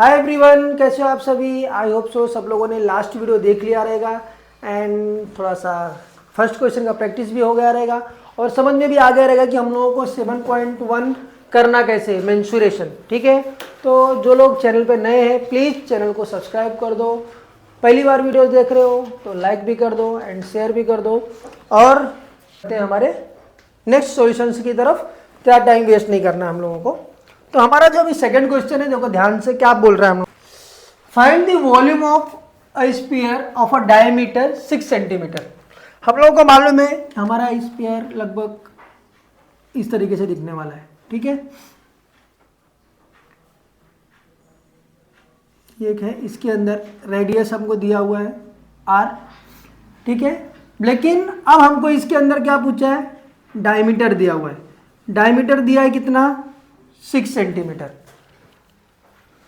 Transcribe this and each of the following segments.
Hi everyone, कैसे हो आप सभी। आई होप सो सब लोगों ने लास्ट वीडियो देख लिया रहेगा एंड थोड़ा सा फर्स्ट क्वेश्चन का प्रैक्टिस भी हो गया रहेगा और समझ में भी आ गया रहेगा कि हम लोगों को 7.1 करना कैसे मेंसुरेशन। ठीक है, तो जो लोग चैनल पे नए हैं प्लीज़ चैनल को सब्सक्राइब कर दो। पहली बार वीडियो देख रहे हो तो लाइक भी कर दो एंड शेयर भी कर दो और हमारे नेक्स्ट सॉल्यूशंस की तरफ। क्या टाइम वेस्ट नहीं करना हम लोगों को। तो हमारा जो अभी सेकंड क्वेश्चन है, देखो ध्यान से क्या बोल रहा है हम लोग। Find the volume of a sphere of a diameter 6 centimetre. हम लोगों को मालूम है हमारा स्फीयर लगभग इस तरीके से दिखने वाला है। ठीक है, एक है, इसके अंदर रेडियस हमको दिया हुआ है r। ठीक है, लेकिन अब हमको इसके अंदर क्या पूछा है, डायमीटर दिया हुआ है। डायमीटर दिया है कितना, 6 सेंटीमीटर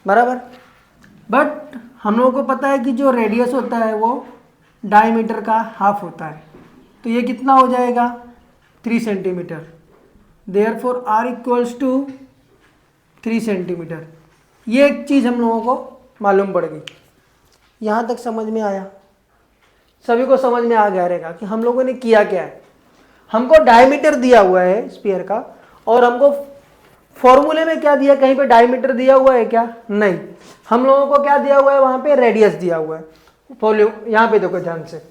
बराबर। बट हम लोगों को पता है कि जो रेडियस होता है वो डायमीटर का हाफ होता है, तो ये कितना हो जाएगा 3 centimetre. Therefore r equals to 3 centimetre. ये एक चीज़ हम लोगों को मालूम पड़ गई। यहाँ तक समझ में आया, सभी को समझ में आ गया रहेगा कि हम लोगों ने किया क्या है। हमको डायमीटर दिया हुआ है स्फीयर का और हमको फॉर्मूले में क्या दिया, कहीं पे डायमीटर दिया हुआ है क्या, नहीं। हम लोगों को क्या दिया हुआ है, वहां पे रेडियस दिया हुआ है। वॉल्यूम यहाँ पे देखो ध्यान से,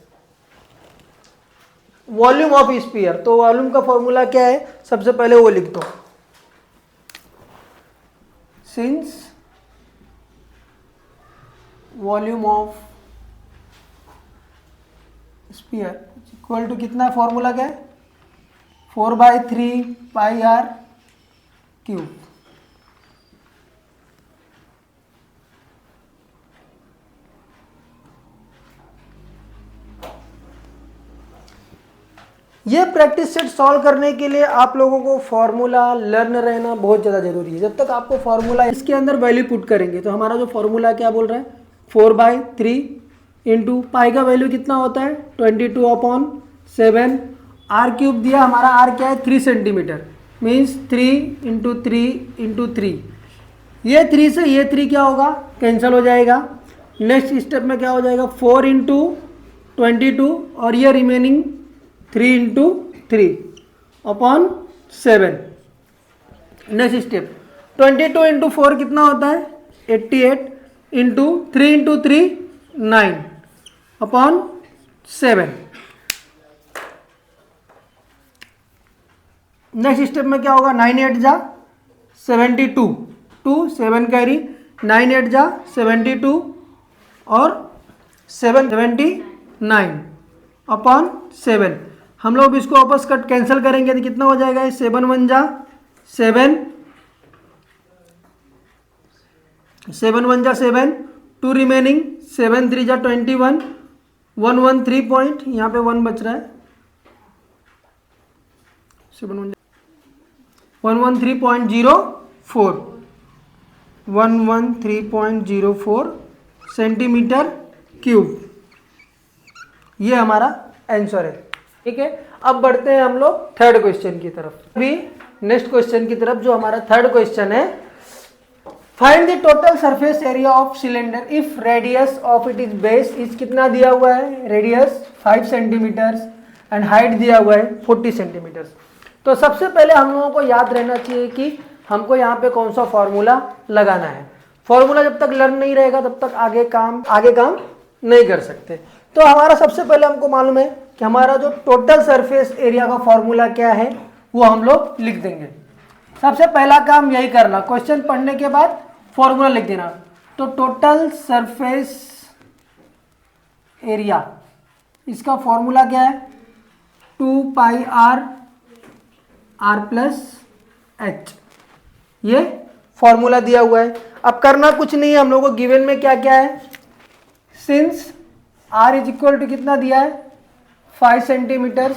वॉल्यूम ऑफ स्फीयर। तो वॉल्यूम का फॉर्मूला क्या है, सबसे पहले वो लिख दो। Since volume of sphere equal to कितना, फॉर्मूला क्या है 4/3 पाई r क्यूब। ये प्रैक्टिस सेट सॉल्व करने के लिए आप लोगों को फॉर्मूला लर्न रहना बहुत ज़्यादा जरूरी है। जब तक आपको फॉर्मूला इसके अंदर वैल्यू पुट करेंगे तो हमारा जो फॉर्मूला क्या बोल रहा है, 4/3 इंटू पाई का वैल्यू कितना होता है 22/7। r क्यूब दिया, हमारा r क्या है 3 सेंटीमीटर, मीन्स 3 इंटू 3 इंटू 3। ये 3 से ये 3 क्या होगा, कैंसिल हो जाएगा। नेक्स्ट स्टेप में क्या हो जाएगा 4 इंटू 22 और ये remaining 3 into 3/7। Next step 22 into 4 कितना होता है 88 इंटू 3 इंटू 3 9/7। नेक्स्ट स्टेप में क्या होगा 9 8 जा 72, 2 7 कैरी, 9 8 जा 72 और 79/7। हम लोग इसको वापस कट कैंसिल करेंगे तो कितना हो जाएगा, 7 1 जा 7, 7 1 जा 7, 2 रिमेनिंग, 7 3 जा 21, 113 पॉइंट, यहाँ पे 1 बच रहा है, 113.04 113.04 सेंटीमीटर क्यूब। ये हमारा आंसर है। ठीक है, अब बढ़ते हैं हम लोग थर्ड क्वेश्चन की तरफ। अभी नेक्स्ट क्वेश्चन की तरफ, जो हमारा थर्ड क्वेश्चन है, find the total surface area of cylinder if radius of it is base is. कितना दिया हुआ है, रेडियस 5 सेंटीमीटर एंड हाइट दिया हुआ है 40 सेंटीमीटर। तो सबसे पहले हम लोगों को याद रहना चाहिए कि हमको यहाँ पे कौन सा फॉर्मूला लगाना है। फॉर्मूला जब तक लर्न नहीं रहेगा तब तक आगे काम नहीं कर सकते। तो हमारा सबसे पहले हमको मालूम है कि हमारा जो टोटल सरफेस एरिया का फॉर्मूला क्या है वो हम लोग लिख देंगे। सबसे पहला काम यही करना, क्वेश्चन पढ़ने के बाद फॉर्मूला लिख देना। तो टोटल सरफेस एरिया, इसका फॉर्मूला क्या है 2 पाई r प्लस h। ये फॉर्मूला दिया हुआ है। अब करना कुछ नहीं है, हम लोगों को गिवन में क्या क्या है, since r is equal to कितना दिया है 5 centimetre,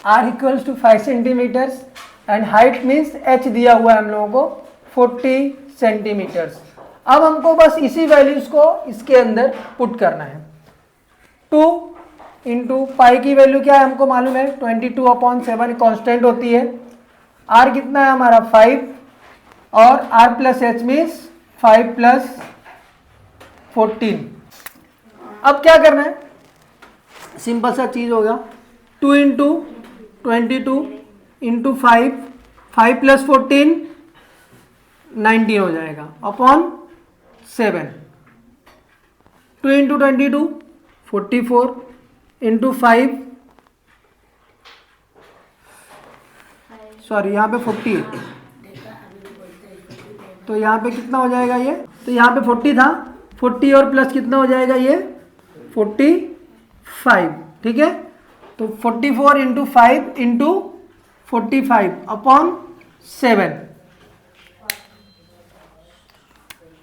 r equals to 5 centimetre and height means h दिया हुआ है हम लोगों को 40 सेंटीमीटर। अब हमको बस इसी वैल्यूज को इसके अंदर पुट करना है। 2 इंटू पाई की वैल्यू क्या है हमको मालूम है 22/7 कांस्टेंट होती है। r कितना है हमारा 5 और r plus H means 5 plus 14। अब क्या करना है, सिंपल सा चीज होगा, 2 इंटू 22 इंटू 5, 5 प्लस 14 19 हो जाएगा अपॉन 7। 2 इंटू 22 44 इंटू 5, सॉरी यहाँ पे 40 है, तो यहाँ पे कितना हो जाएगा ये, तो यहाँ पे 40 था, 40 और प्लस कितना हो जाएगा ये 45, ठीक है। तो 44 इंटू 5 इंटू 45 अपॉन 7।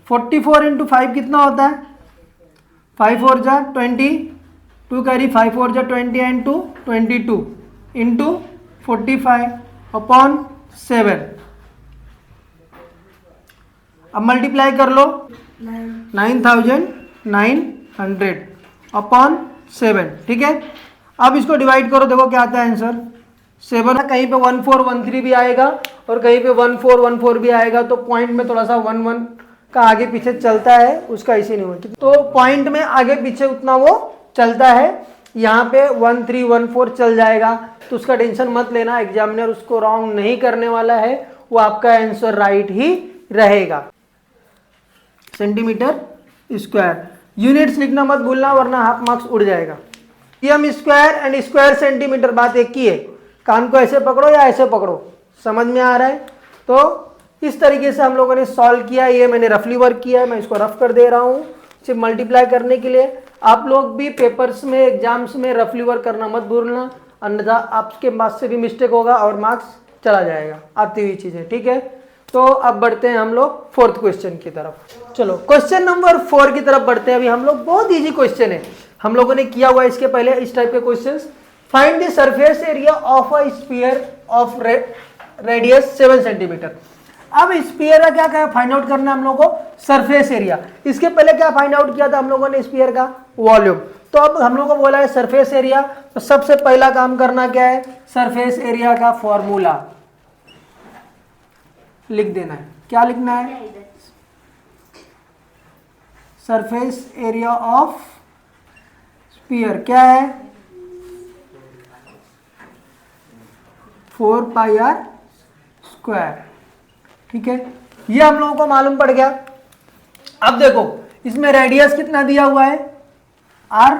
44 इंटू 5 कितना होता है, 5 4 जा 20, 2 कैरी 5 4 जा 20 एंड 2 22 इंटू 45 अपॉन 7। अब मल्टीप्लाई कर लो, 9900 अपॉन 7, ठीक है। अब इसको डिवाइड करो, देखो क्या आता है आंसर, 7। कहीं पे 1413 भी आएगा और कहीं पे 1414 भी आएगा, तो पॉइंट में थोड़ा सा 11 का आगे पीछे चलता है, उसका इसी नहीं हुआ, तो पॉइंट में आगे पीछे उतना वो चलता है। यहाँ पे 1314 चल जाएगा, तो उसका टेंशन मत लेना, एग्जामिनर उसको रॉन्ग नहीं करने वाला है, वो आपका आंसर राइट ही रहेगा। सेंटीमीटर स्क्वायर, यूनिट्स लिखना मत भूलना वरना हाफ मार्क्स उड़ जाएगा। M square and square centimetre, बात एक ही है, कान को ऐसे पकड़ो या ऐसे पकड़ो, समझ में आ रहा है। तो इस तरीके से हम लोगों ने सॉल्व किया, ये मैंने रफली वर्क किया है, मैं इसको रफ कर दे रहा हूँ सिर्फ मल्टीप्लाई करने के लिए। आप लोग भी पेपर्स में एग्जाम्स में रफली वर्क करना मत भूलना, अन्यथा आपके मार्क्स से भी मिस्टेक होगा और मार्क्स चला जाएगा, आती हुई चीजें, ठीक है। तो अब बढ़ते हैं हम लोग फोर्थ क्वेश्चन की तरफ। चलो क्वेश्चन नंबर 4 की तरफ बढ़ते हैं। अभी हम लोग, बहुत इजी क्वेश्चन है, हम लोगों ने किया हुआ है इसके पहले इस टाइप के questions. Find the surface area of a sphere of radius 7 centimetre. अब स्फीयर का क्या फाइंड आउट करना है हम लोगों को, सरफेस एरिया। इसके पहले क्या फाइंड आउट किया था हम लोगों ने, स्फीयर का वॉल्यूम। तो अब हम लोगों को बोला है सरफेस एरिया, तो सबसे पहला काम करना क्या है, सरफेस एरिया का फॉर्मूला लिख देना है। क्या लिखना है, सरफेस एरिया ऑफ स्फीयर क्या है, 4 पाई आर स्क्वायर, ठीक है। ये हम लोगों को मालूम पड़ गया। अब देखो इसमें रेडियस कितना दिया हुआ है, आर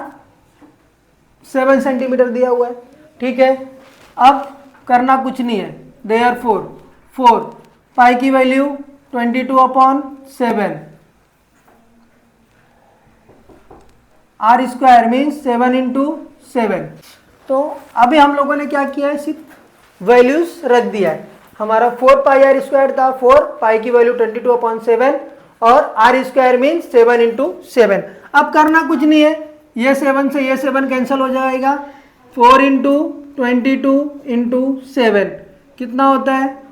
7 सेंटीमीटर दिया हुआ है, ठीक है। अब करना कुछ नहीं है, देयरफॉर 4 पाई की value 22/7, r square means 7 into 7। तो अभी हम लोगों ने क्या किया है, सिर्फ वैल्यूज रख दिया है। हमारा 4 पाई आर स्क्वायर था, 4 पाई की वैल्यू 22/7 और आर स्क्वायर मीन्स 7 इंटू 7। अब करना कुछ नहीं है, ये 7 से ये 7 कैंसिल हो जाएगा, 4 इंटू 22 इंटू 7 कितना होता है,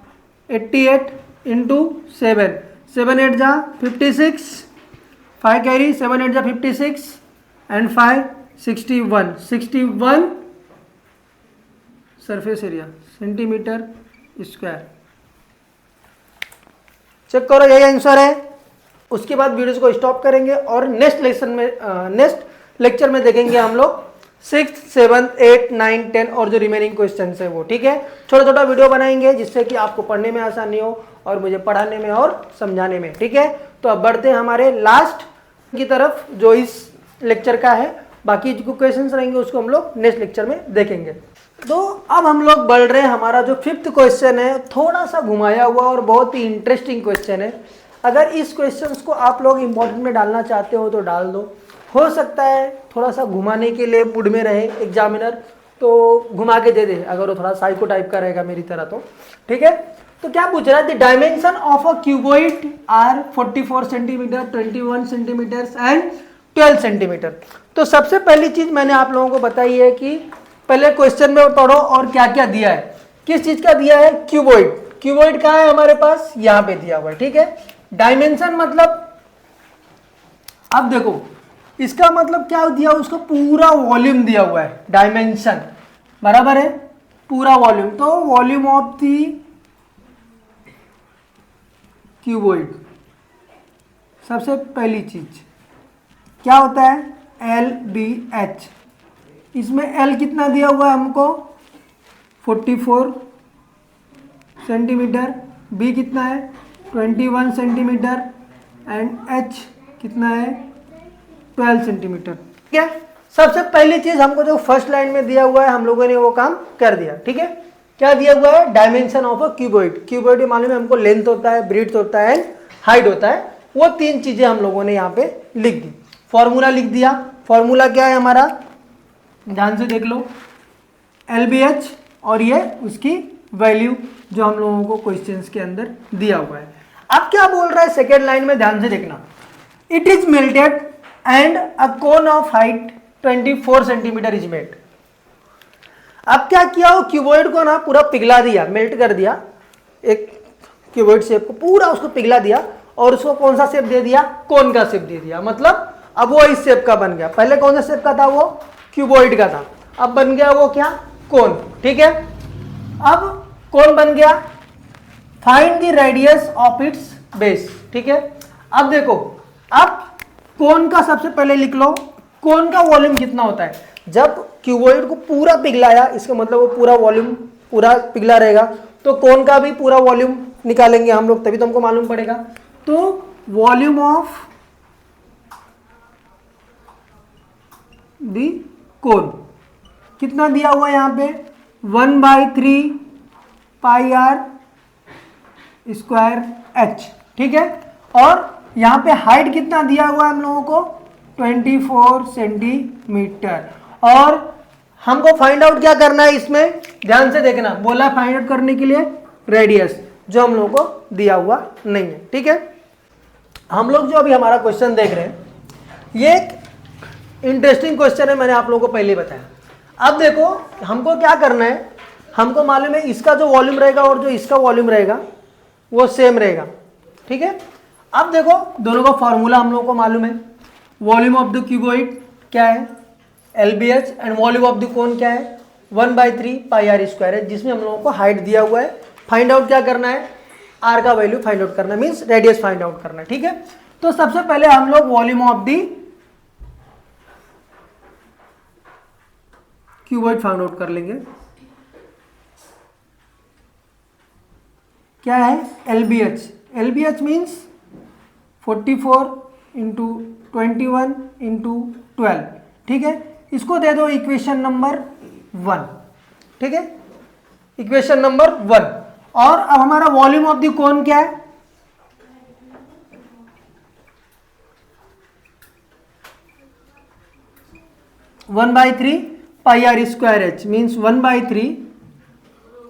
88 इंटू 7, 7 8 जा 56, 5 कैरी 7 8 जा 56 एंड 5 61 surface area centimetre square. Check करो, यही आंसर है। उसके बाद वीडियो को स्टॉप करेंगे और नेक्स्ट लेक्चर में देखेंगे हम लोग 6th 7th 8th 9th 10th और जो रिमेनिंग क्वेश्चन है वो, ठीक है। छोटा छोटा वीडियो बनाएंगे जिससे कि आपको पढ़ने में आसानी हो और मुझे पढ़ाने में और समझाने में, ठीक है। तो अब बढ़ते हैं हमारे लास्ट की तरफ जो इस लेक्चर का है। बाकी जो क्वेश्चंस रहेंगे उसको हम लोग नेक्स्ट लेक्चर में देखेंगे। तो अब हम लोग बढ़ रहे हैं, हमारा जो 5th क्वेश्चन है थोड़ा सा घुमाया हुआ और बहुत ही इंटरेस्टिंग क्वेश्चन है। अगर इस क्वेश्चंस को आप लोग इंपॉर्टेंट में डालना चाहते हो तो डाल दो, हो सकता है थोड़ा सा घुमाने के लिए मूड में रहे एग्जामिनर, तो घुमा के दे दे अगर वो थोड़ा साइको टाइप का रहेगा मेरी तरह तो, ठीक है। तो क्या पूछ रहा है, the dimension of a cuboid are 44 centimetre, 21 centimetre and 12 centimetre. तो सबसे पहली चीज मैंने आप लोगों को बताई है कि पहले क्वेश्चन में पढ़ो और क्या क्या दिया है, किस चीज का दिया है, क्यूबॉइड। क्यूबॉइड कहाँ है हमारे पास, यहां पे दिया हुआ है, ठीक है। डायमेंशन मतलब, अब देखो इसका मतलब क्या दिया, उसका पूरा वॉल्यूम दिया हुआ है, डायमेंशन बराबर है पूरा वॉल्यूम। तो वॉल्यूम ऑफ दी क्यूबॉइड, सबसे पहली चीज क्या होता है LBH। इसमें L कितना दिया हुआ है हमको 44 सेंटीमीटर, B कितना है 21 सेंटीमीटर एंड H कितना है 12 सेंटीमीटर। ठीक है, सबसे पहली चीज हमको जो फर्स्ट लाइन में दिया हुआ है हम लोगों ने वो काम कर दिया। ठीक है, क्या दिया हुआ है dimension of a cuboid. Cuboid मालूम है हमको लेंथ होता है, ब्रीड्थ होता है एंड हाइट होता है। वो तीन चीजें हम लोगों ने यहाँ पे लिख दी। फॉर्मूला लिख दिया। फॉर्मूला क्या है हमारा, ध्यान से देख लो, LBH और ये उसकी वैल्यू जो हम लोगों को क्वेश्चंस के अंदर दिया हुआ है। अब क्या बोल रहा है सेकेंड लाइन में, ध्यान से देखना। It is melted and a cone of height 24 centimetre is made. अब क्या किया, वो क्यूबॉइड को ना पूरा पिघला दिया, मेल्ट कर दिया, एक क्यूबॉइड शेप को पूरा उसको पिघला दिया और उसको कौन सा शेप दे दिया, कोन का शेप दे दिया। मतलब अब वो इस शेप का बन गया। पहले कौन सा शेप का था, वो क्यूबॉइड का था, अब बन गया वो क्या, कोन। ठीक है, अब कोन बन गया। Find the radius of its base. ठीक है, अब देखो, अब कोन का सबसे पहले लिख लो, कोन का वॉल्यूम कितना होता है। जब क्यूबॉइड को पूरा पिघलाया, इसका मतलब वो पूरा वॉल्यूम पूरा पिघला रहेगा, तो कोन का भी पूरा वॉल्यूम निकालेंगे हम लोग, तभी तो हमको मालूम पड़ेगा। तो वॉल्यूम ऑफ दी कोन कितना दिया हुआ है यहाँ पे 1/3 पाई आर स्क्वायर H। ठीक है, और यहाँ पे हाइट कितना दिया हुआ है हम लोगों को 24 सेंटीमीटर। और हमको फाइंड आउट क्या करना है, इसमें ध्यान से देखना, बोला फाइंड आउट करने के लिए रेडियस, जो हम लोगों को दिया हुआ नहीं है। ठीक है, हम लोग जो अभी हमारा क्वेश्चन देख रहे हैं, ये एक इंटरेस्टिंग क्वेश्चन है, मैंने आप लोगों को पहले बताया। अब देखो हमको क्या करना है, हमको मालूम है इसका जो वॉल्यूम रहेगा और जो इसका वॉल्यूम रहेगा वो सेम रहेगा। ठीक है, अब देखो दोनों का फॉर्मूला हम लोगों को मालूम है। वॉल्यूम ऑफ द क्यूबॉइड क्या है LBH and volume of the cone क्या है 1/3 पाई आर स्क्वायर है, जिसमें हम लोगों को हाइट दिया हुआ है। फाइंड आउट क्या करना है, आर का वैल्यू फाइंड आउट करना, मीन्स रेडियस फाइंड आउट करना। ठीक है, तो सबसे पहले हम लोग volume of the cuboid find out कर लेंगे। क्या है LBH। LBH means 44 into 21 into 12। ठीक है, इसको दे दो इक्वेशन नंबर 1। ठीक है, इक्वेशन नंबर 1। और अब हमारा वॉल्यूम ऑफ द कोन क्या है, one by three pi r square H means 1/3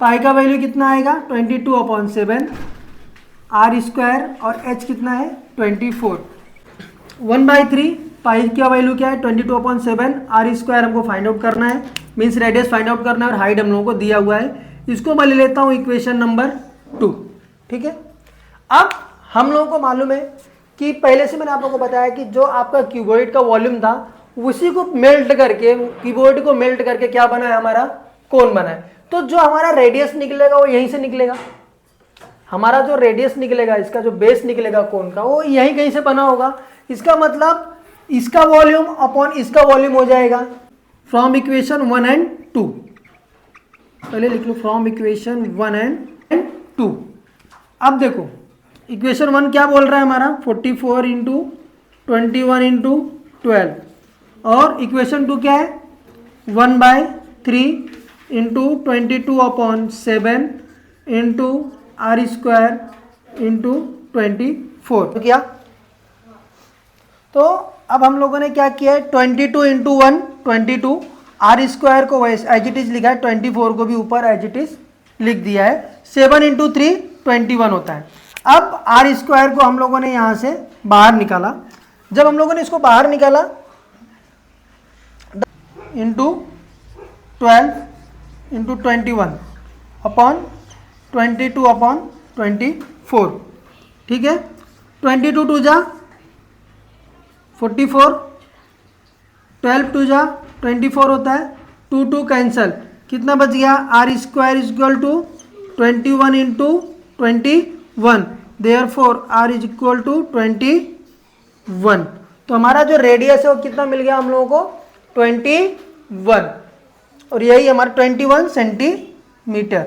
pi का वैल्यू कितना आएगा 22/7 आर स्क्वायर और H कितना है 24। 1/3 पाई का वैल्यू क्या है 22/7 आर स्क्वायर हमको फाइंड आउट करना है, मीन्स रेडियस फाइंड आउट करना है और हाइट हम लोगों को दिया हुआ है। इसको मैं ले लेता हूँ इक्वेशन नंबर 2। ठीक है, अब हम लोगों को मालूम है कि पहले से मैंने आप लोगों को बताया कि जो आपका क्यूबॉइड का वॉल्यूम था उसी को मेल्ट करके, क्यूबॉइड को मेल्ट करके क्या बना है, हमारा कोन बना है। तो जो हमारा रेडियस निकलेगा वो यहीं से निकलेगा। हमारा जो रेडियस निकलेगा, इसका जो बेस निकलेगा कोन का, वो यहीं कहीं से बना होगा। इसका मतलब इसका वॉल्यूम अपॉन इसका वॉल्यूम हो जाएगा फ्रॉम इक्वेशन 1 एंड 2। पहले लिख लो फ्रॉम इक्वेशन 1 एंड 2। अब देखो इक्वेशन 1 क्या बोल रहा है हमारा 44 इंटू 21 इंटू 12 और इक्वेशन 2 क्या है 1/3 into 22/7 into r square into 24। तो क्या, तो अब हम लोगों ने क्या किया है 22 इंटू 1 22, आर स्क्वायर को वैसे एज इट इज लिखा है, 24 को भी ऊपर एज इट इज लिख दिया है। 7 इंटू 3 21 होता है। अब आर स्क्वायर को हम लोगों ने यहाँ से बाहर निकाला। जब हम लोगों ने इसको बाहर निकाला इंटू 12 इंटू 21 अपॉन 22/24। ठीक है, 22 2 जा 44, 12 2 जा 24 होता है, 2 2 कैंसल, कितना बच गया r square equal to 21 into 21 therefore r is equal to 21। तो हमारा जो रेडियस है वो कितना मिल गया हम लोगों को 21, और यही हमारा 21 सेंटीमीटर।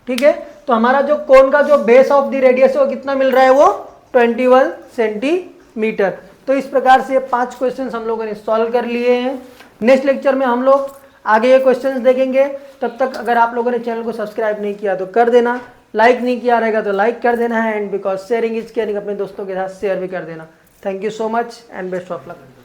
ठीक है, तो हमारा जो कोन का जो बेस ऑफ द रेडियस है वो कितना मिल रहा है, वो 21 सेंटीमीटर। तो इस प्रकार से 5 क्वेश्चंस हम लोगों ने सॉल्व कर लिए हैं। नेक्स्ट लेक्चर में हम लोग आगे ये क्वेश्चंस देखेंगे। तब तक अगर आप लोगों ने चैनल को सब्सक्राइब नहीं किया तो कर देना, लाइक नहीं किया रहेगा तो लाइक कर देना है, and because sharing is caring, अपने दोस्तों के साथ शेयर भी कर देना। Thank you so much and best of luck.